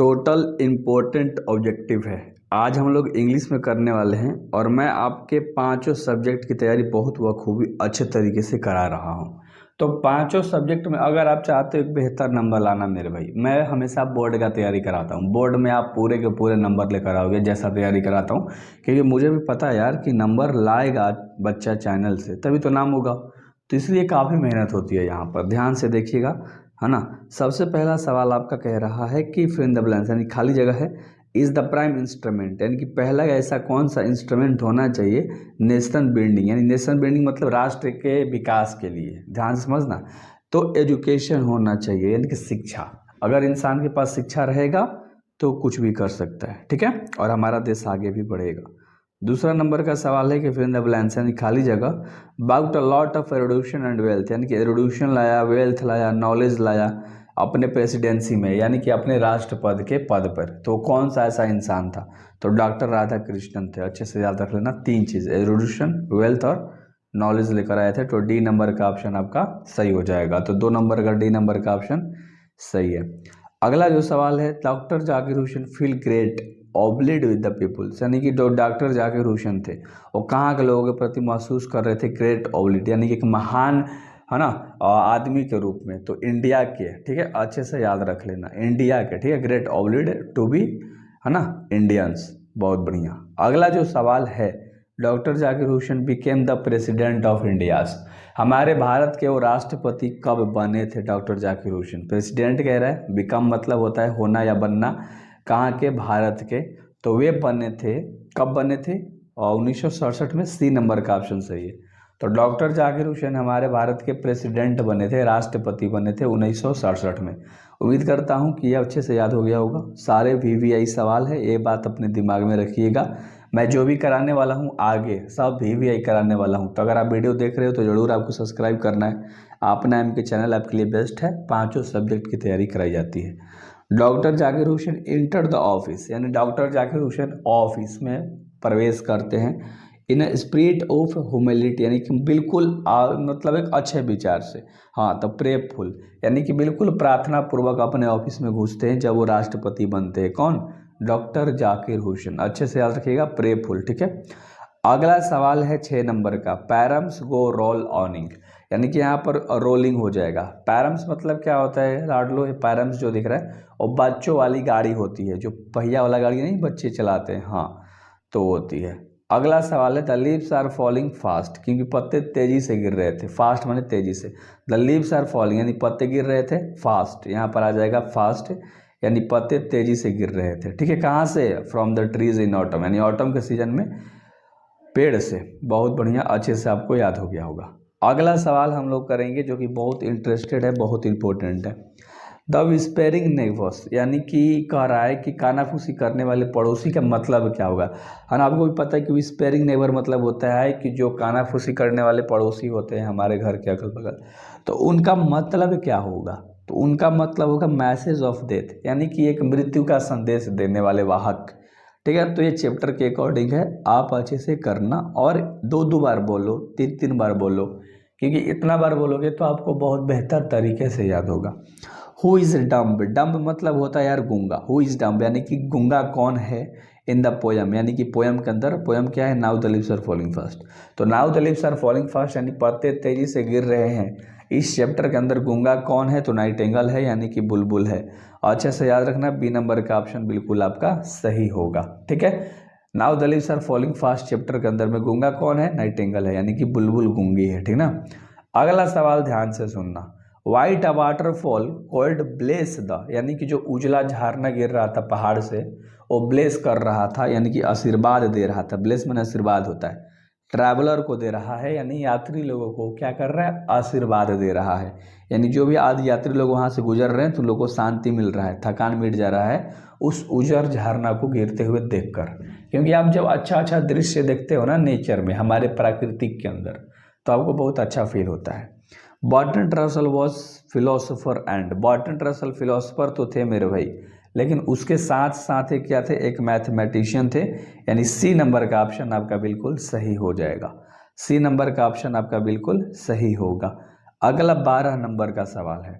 Total important objective है। आज हम लोग इंग्लिश में करने वाले हैं और मैं आपके पांचों सब्जेक्ट की तैयारी बहुत बखूबी अच्छे तरीके से करा रहा हूं। तो पांचों सब्जेक्ट में अगर आप चाहते हो एक बेहतर नंबर लाना मेरे भाई, मैं हमेशा बोर्ड का तैयारी कराता हूं। बोर्ड में आप पूरे के पूरे नंबर लेकर आओगे जैसा तैयारी कराता हूं, क्योंकि मुझे भी पता है यार कि नंबर लाएगा बच्चा चैनल से तभी तो नाम होगा। तो इसलिए काफ़ी मेहनत होती है यहाँ पर, ध्यान से देखिएगा, है ना। सबसे पहला सवाल आपका कह रहा है कि फिल इन द ब्लैंक्स यानी खाली जगह है। इज द प्राइम इंस्ट्रूमेंट यानी कि पहला ऐसा कौन सा इंस्ट्रूमेंट होना चाहिए नेशन बिल्डिंग, यानी नेशन बिल्डिंग मतलब राष्ट्र के विकास के लिए, ध्यान से समझना। तो एजुकेशन होना चाहिए यानी कि शिक्षा। अगर इंसान के पास शिक्षा रहेगा तो कुछ भी कर सकता है, ठीक है, और हमारा देश आगे भी बढ़ेगा। दूसरा नंबर का सवाल है कि फिल इन द ब्लैंक्स यानी खाली जगह, about a lot of erudition and wealth यानी कि एरुडिशन लाया, वेल्थ लाया, नॉलेज लाया अपने प्रेसिडेंसी में यानी कि अपने राष्ट्रपद के पद पर। तो कौन सा ऐसा इंसान था? तो डॉक्टर राधा कृष्णन थे। अच्छे से याद रख लेना, तीन चीज़ एरुडिशन, वेल्थ और नॉलेज लेकर आए थे। तो डी नंबर का ऑप्शन आपका सही हो जाएगा। तो 2 नंबर का डी नंबर का ऑप्शन सही है। अगला जो सवाल है, doctor Zakir Hussain feel great obliged with the peoples यानी कि जो डॉक्टर जाकिर हुसैन थे वो कहाँ के लोगों के प्रति महसूस कर रहे थे ग्रेट ऑब्लिड यानी कि एक महान, है ना, आदमी के रूप में। तो इंडिया के, ठीक है, अच्छे से याद रख लेना, इंडिया के, ठीक है, ग्रेट ऑब्लिड टू बी, है ना, इंडियंस। बहुत बढ़िया। अगला जो सवाल है, doctor Zakir Hussain became the president of India's, हमारे भारत के वो राष्ट्रपति कब बने थे? डॉक्टर जाकिर हुसैन। प्रेसिडेंट कह रहा है, बिकम मतलब होता है होना या बनना, कहाँ के? भारत के। तो वे बने थे, कब बने थे? और 1967 में। सी नंबर का ऑप्शन सही है। तो डॉक्टर जाकिर हुसैन हमारे भारत के प्रेसिडेंट बने थे, राष्ट्रपति बने थे 1967 में। उम्मीद करता हूँ कि ये अच्छे से याद हो गया होगा। सारे वीवीआई सवाल है, ये बात अपने दिमाग में रखिएगा। मैं जो भी कराने वाला हूँ आगे सब वीवीआई कराने वाला हूँ। तो अगर आप वीडियो देख रहे हो तो ज़रूर आपको सब्सक्राइब करना है। अपना एम के चैनल आपके लिए बेस्ट है, पांचों सब्जेक्ट की तैयारी कराई जाती है। Doctor Zakir Hussain enter the office यानी डॉक्टर जाकिर हुसैन ऑफिस में प्रवेश करते हैं इन स्पिरिट ऑफ ह्यूमिलिटी यानी कि बिल्कुल मतलब एक अच्छे विचार से। हाँ, तो प्रेफुल यानी कि बिल्कुल प्रार्थना पूर्वक अपने ऑफिस में घुसते हैं जब वो राष्ट्रपति बनते हैं। कौन? डॉक्टर जाकिर हुसैन। अच्छे से याद रखिएगा, प्रेफुल, ठीक है। अगला सवाल है 6 नंबर का, पैरम्स गो रोल ऑनिंग यानी कि यहाँ पर रोलिंग हो जाएगा। पैरम्स मतलब क्या होता है लाडलो? पैरम्स जो दिख रहा है और बच्चों वाली गाड़ी होती है, जो पहिया वाला गाड़ी नहीं बच्चे चलाते हैं, हाँ, तो होती है। अगला सवाल है, the leaves are falling fast, क्योंकि पत्ते तेजी से गिर रहे थे। फास्ट माने तेजी से, द लीव्स आर फॉलिंग यानी पत्ते गिर रहे थे, फास्ट यहाँ पर आ जाएगा फास्ट यानी पत्ते तेजी से गिर रहे थे, ठीक है। कहाँ से? From the trees in autumn यानी ऑटम के सीजन में पेड़ से। बहुत बढ़िया, अच्छे से आपको याद हो गया होगा। अगला सवाल हम लोग करेंगे जो कि बहुत इंटरेस्टेड है, बहुत इंपॉर्टेंट है। द विस्पेरिंग नेबर्स यानी कि कह रहा है कि कानाफूसी करने वाले पड़ोसी का मतलब क्या होगा, है ना। आपको भी पता है कि विस्पेरिंग नेबर मतलब होता है कि जो कानाफूसी करने वाले पड़ोसी होते हैं हमारे घर के अगल बगल, तो उनका मतलब क्या होगा? तो उनका मतलब होगा मैसेज ऑफ डेथ यानी कि एक मृत्यु का संदेश देने वाले वाहक, ठीक है। तो ये चैप्टर के अकॉर्डिंग है, आप अच्छे से करना और 2-2 बार बोलो, 3-3 बार बोलो, क्योंकि इतना बार बोलोगे तो आपको बहुत बेहतर तरीके से याद होगा। हु इज़ डम्ब, डम्ब मतलब होता है यार गूंगा। हु इज़ डम्ब यानी कि गूंगा कौन है इन द पोयम यानी कि पोयम के अंदर। पोयम क्या है? Now the leaves are falling fast. तो now the leaves are falling fast यानी पत्ते तेजी से गिर रहे हैं। इस चैप्टर के अंदर गूंगा कौन है? तो नाइटिंगेल है यानी कि बुलबुल है। अच्छे से याद रखना, बी नंबर का ऑप्शन बिल्कुल आपका सही होगा, ठीक है। Now the leaves are falling fast chapter के अंदर में गूंगा कौन है? नाइटिंगेल है यानी कि बुलबुल गूंगी है, ठीक ना। अगला सवाल ध्यान से सुनना, white a waterfall called bless the यानी कि जो उजला झरना गिर रहा था पहाड़ से, वो ब्लेस कर रहा था यानी कि आशीर्वाद दे रहा था। ब्लेस में आशीर्वाद होता है, ट्रैवलर को दे रहा है यानी यात्री लोगों को क्या कर रहा है? आशीर्वाद दे रहा है। यानी जो भी आदि यात्री लोग वहाँ से गुजर रहे हैं तो लोगों को शांति मिल रहा है, थकान मिट जा रहा है उस उजर झरना को गिरते हुए देखकर। क्योंकि आप जब अच्छा अच्छा दृश्य देखते हो ना नेचर में, हमारे प्राकृतिक के अंदर, तो आपको बहुत अच्छा फील होता है। Bertrand Russell was philosopher and, Bertrand Russell philosopher तो थे मेरे भाई, लेकिन उसके साथ साथ एक क्या थे? एक मैथमेटिशियन थे। यानी सी नंबर का ऑप्शन आपका बिल्कुल सही हो जाएगा। सी नंबर का ऑप्शन आपका बिल्कुल सही होगा। अगला 12 नंबर का सवाल है,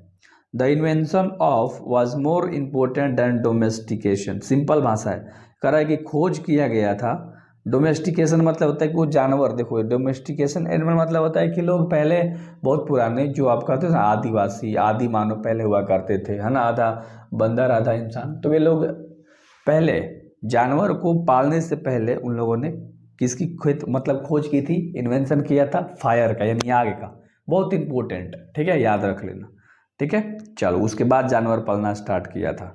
the invention of was more important than domestication. Simple भाषा है, कह रहा है कि खोज किया गया था। डोमेस्टिकेशन मतलब होता है कि वो जानवर, देखो डोमेस्टिकेशन एनिमल मतलब होता है कि लोग पहले बहुत पुराने जो आप कहते हैं आदिवासी, आदि मानव पहले हुआ करते थे, है ना, आधा बंदर आधा इंसान। तो वे लोग पहले जानवर को पालने से पहले उन लोगों ने किसकी मतलब खोज की थी, इन्वेंशन किया था फायर का यानी आग का। बहुत इंपॉर्टेंट, ठीक है, याद रख लेना। ठीक है, चलो उसके बाद जानवर पालना स्टार्ट किया था।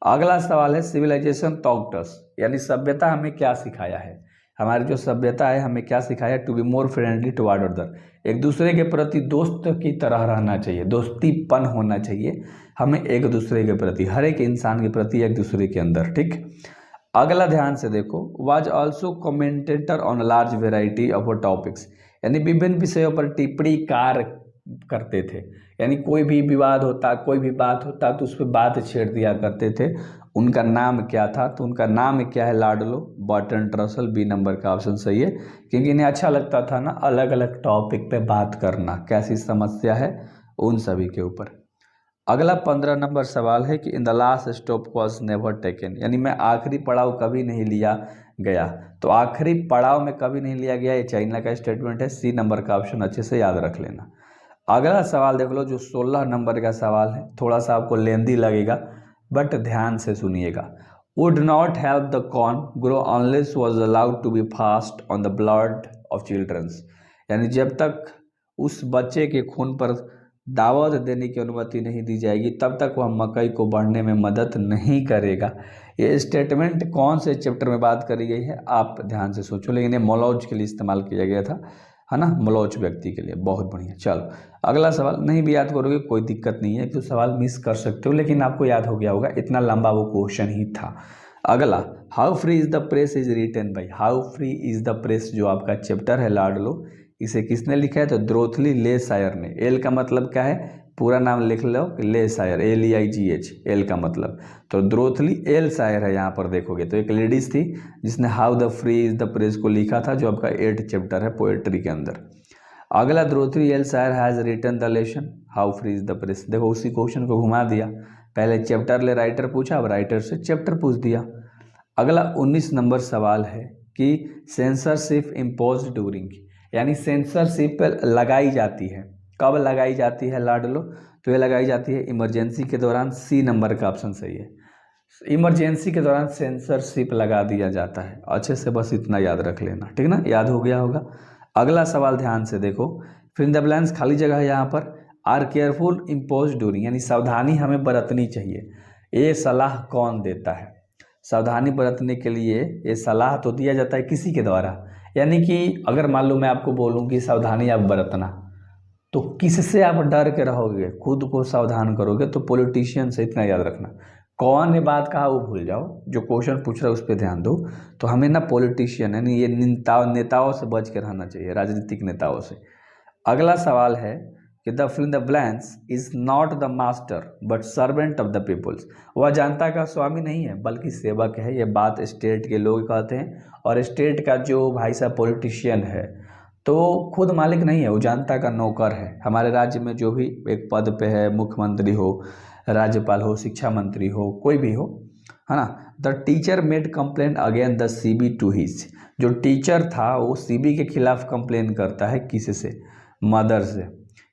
अगला सवाल है सिविलाइजेशन टॉट अस, यानी सभ्यता हमें क्या सिखाया है। हमारी जो सभ्यता है हमें क्या सिखाया, to be more friendly toward other, एक दूसरे के प्रति दोस्त की तरह रहना चाहिए, दोस्तीपन होना चाहिए हमें एक दूसरे के प्रति, हर एक इंसान के प्रति एक दूसरे के अंदर। ठीक, अगला ध्यान से देखो, was also commentator on large variety of topics, यानी विभिन्न विषयों पर टिप्पणी कार करते थे। यानी कोई भी विवाद होता, कोई भी बात होता तो उस पर बात छेड़ दिया करते थे। उनका नाम क्या था, तो उनका नाम क्या है, लाडलो बर्ट्रैंड रसल। बी नंबर का ऑप्शन सही है, क्योंकि इन्हें अच्छा लगता था ना अलग अलग टॉपिक पे बात करना, कैसी समस्या है उन सभी के ऊपर। अगला 15 नंबर सवाल है कि in the last stop was never taken, यानी मैं आखिरी पड़ाव कभी नहीं लिया गया। तो आखिरी पड़ाव में कभी नहीं लिया गया, ये चाइना का स्टेटमेंट है। सी नंबर का ऑप्शन अच्छे से याद रख लेना। अगला सवाल देख लो, जो 16 नंबर का सवाल है, थोड़ा सा आपको लेंदी लगेगा बट ध्यान से सुनिएगा। Would not help the corn grow unless was allowed to be fast on the blood of childrens, यानी जब तक उस बच्चे के खून पर दावत देने की अनुमति नहीं दी जाएगी तब तक वह मकई को बढ़ने में मदद नहीं करेगा। ये स्टेटमेंट कौन से चैप्टर में बात करी गई है आप ध्यान से सोचो, लेकिन ये मोलॉज के लिए इस्तेमाल किया गया था, है ना, मोलॉज व्यक्ति के लिए। बहुत बढ़िया, चलो अगला सवाल नहीं भी याद करोगे कोई दिक्कत नहीं है, तो सवाल मिस कर सकते हो, लेकिन आपको याद हो गया होगा, इतना लंबा वो क्वेश्चन ही था। अगला, how free is the press is written by, how free is the press जो आपका चैप्टर है लाडलो, इसे किसने लिखा है, तो द्रोथली ले शायर ने। एल का मतलब क्या है, पूरा नाम लिख लो, ले शायर, LEIGH, एल का मतलब, तो द्रोथली एल शायर है। यहाँ पर देखोगे तो एक लेडीज थी जिसने how the free is the press को लिखा था, जो आपका 8th चैप्टर है पोएट्री के अंदर। अगला, Dorothy L Sayers has written the lesson how free is the press. देखो उसी क्वेश्चन को घुमा दिया, पहले चैप्टर ले राइटर पूछा, अब राइटर से चैप्टर पूछ दिया। अगला 19 नंबर सवाल है कि सेंसरशिप इम्पोज ड्यूरिंग, यानी सेंसरशिप लगाई जाती है, कब लगाई जाती है लाडलो, तो ये लगाई जाती है इमरजेंसी के दौरान। सी नंबर का ऑप्शन सही है, इमरजेंसी के दौरान सेंसरशिप लगा दिया जाता है। अच्छे से बस इतना याद रख लेना, ठीक ना, याद हो गया होगा। अगला सवाल ध्यान से देखो, फिर द ब्लैंक्स खाली जगह है यहाँ पर। आर केयरफुल इम्पोज ड्यूरिंग, यानी सावधानी हमें बरतनी चाहिए, ये सलाह कौन देता है। सावधानी बरतने के लिए ये सलाह तो दिया जाता है किसी के द्वारा, यानी कि अगर मान लो मैं आपको बोलूँ कि सावधानी आप बरतना, तो किससे आप डर के रहोगे, खुद को सावधान करोगे, तो पॉलिटिशियन से। इतना याद रखना, कौन ने बात कहा वो भूल जाओ, जो क्वेश्चन पूछ रहा है उस पर ध्यान दो। तो हमें ना पॉलिटिशियन यानी ये नेताओं से बच के रहना चाहिए, राजनीतिक नेताओं से। अगला सवाल है कि the fill the blanks is not the master but servant of the peoples, वह जनता का स्वामी नहीं है बल्कि सेवक है। ये बात स्टेट के लोग कहते हैं, और स्टेट का जो भाई साहब पॉलिटिशियन है तो खुद मालिक नहीं है, वो जनता का नौकर है। हमारे राज्य में जो भी एक पद पे है, मुख्यमंत्री हो, राज्यपाल हो, शिक्षा मंत्री हो, कोई भी हो, है ना। The teacher made complain again the CB to his, जो टीचर था वो CB के खिलाफ कंप्लेन करता है, किससे, मदर से,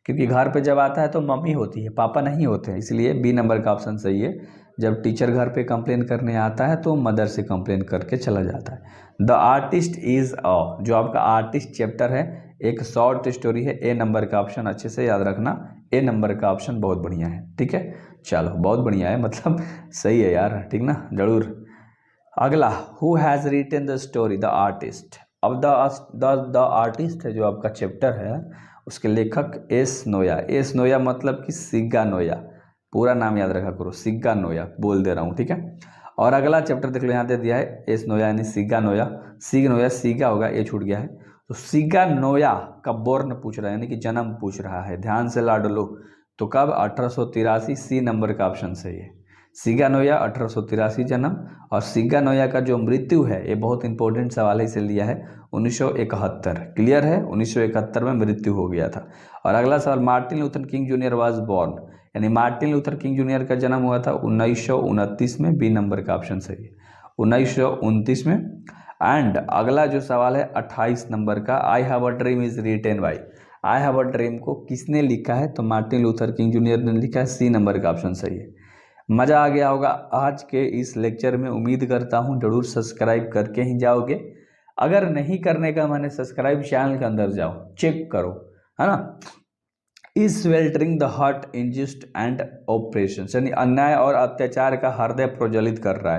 क्योंकि घर पे जब आता है तो मम्मी होती है, पापा नहीं होते हैं, इसलिए बी नंबर का ऑप्शन सही है। जब टीचर घर पे कंप्लेन करने आता है तो मदर से कंप्लेन करके चला जाता है। द आर्टिस्ट इज अ, जो आपका आर्टिस्ट चैप्टर है, एक शॉर्ट स्टोरी है। ए नंबर का ऑप्शन अच्छे से याद रखना, ए नंबर का ऑप्शन बहुत बढ़िया है, ठीक है, चलो बहुत बढ़िया है, मतलब सही है यार, ठीक ना, जरूर। अगला, who has written the story, the artist. अब द आर्टिस्ट है जो आपका चैप्टर है, उसके लेखक एस नोया। एस नोया मतलब कि सिग्गा नोया, पूरा नाम याद रखा करो, सिग्गा नोया बोल दे रहा हूँ, ठीक है। और अगला चैप्टर देख लो, यहाँ दे दिया है एस नोया यानी सिग्गा नोया, सिग नोया सीगा होगा, ये छूट गया है, तो सिग्गा नोया का बोर्न पूछ रहा है, यानी कि जन्म पूछ रहा है, ध्यान से लाड लो। तो कब, 1883, सी नंबर का ऑप्शन सही है। सिग्गा नोया 1883 जन्म, और सिग्गा नोया का जो मृत्यु है ये बहुत इंपॉर्टेंट सवाल है, इसे लिया है 1971। क्लियर है, 1971 में मृत्यु हो गया था। और अगला सवाल, Martin Luther King Junior was born, यानी मार्टिन लूथर किंग जूनियर का जन्म हुआ था 1929 में। बी नंबर का ऑप्शन सही है, 1929 में। एंड अगला जो सवाल है 28 नंबर का, I have a dream is written by, I have a dream को किसने लिखा है? तो मार्टिन लूथर किंग जूनियर ने लिखा है। सी नंबर का ऑप्शन सही है। मज़ा आ गया होगा आज के इस लेक्चर में, उम्मीद करता हूँ जरूर सब्सक्राइब करके ही जाओगे। अगर नहीं करने का मैंने सब्सक्राइब, चैनल के अंदर जाओ, चेक करो, है ना। Is weltering the heart injust and operation, यानी अन्याय और अत्याचार का हृदय प्रज्वलित कर रहा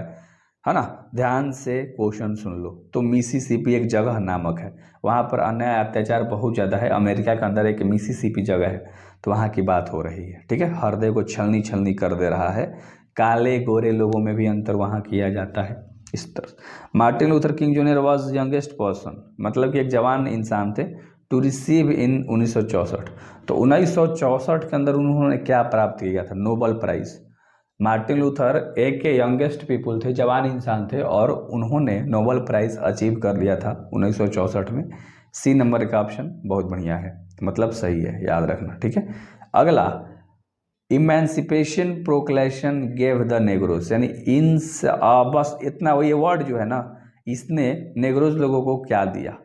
है ना। ध्यान से क्वेश्चन सुन लो। तो मिसिसिपी एक जगह नामक है, वहाँ पर अन्याय अत्याचार बहुत ज़्यादा है। अमेरिका के अंदर एक मिसिसिपी जगह है, तो वहाँ की बात हो रही है। ठीक है, हृदय को छलनी छलनी कर दे रहा है। काले गोरे लोगों में भी अंतर वहाँ किया जाता है इस तरह। Martin Luther King junior was youngest person, मतलब कि एक जवान इंसान थे, टू रिसीव इन 1964। तो 1964 के अंदर उन्होंने क्या प्राप्त किया था? Nobel prize. मार्टिन लूथर एक के यंगेस्ट पीपुल थे, जवान इंसान थे, और उन्होंने नोबेल प्राइज अचीव कर लिया था 1964 में। सी नंबर का ऑप्शन बहुत बढ़िया है, मतलब सही है, याद रखना। ठीक है, अगला, इमेंसिपेशन प्रोक्लेशन गेव द नेग्रोस, यानी बस इतना, ये वर्ड जो है ना, इसने नेग्रोज लोगों को क्या दिया?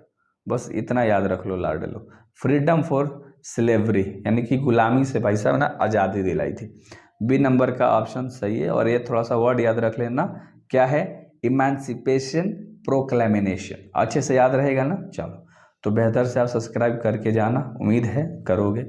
बस इतना याद रख लो, लाड लो। फ्रीडम फॉर स्लेवरी, यानी कि गुलामी से भाई साहब ना आज़ादी दिलाई थी। बी नंबर का ऑप्शन सही है। और ये थोड़ा सा वर्ड याद रख लेना, क्या है? इमेंसिपेशन प्रोक्लेमिनेशन। अच्छे से याद रहेगा ना। चलो, तो बेहतर से आप सब्सक्राइब करके जाना, उम्मीद है करोगे।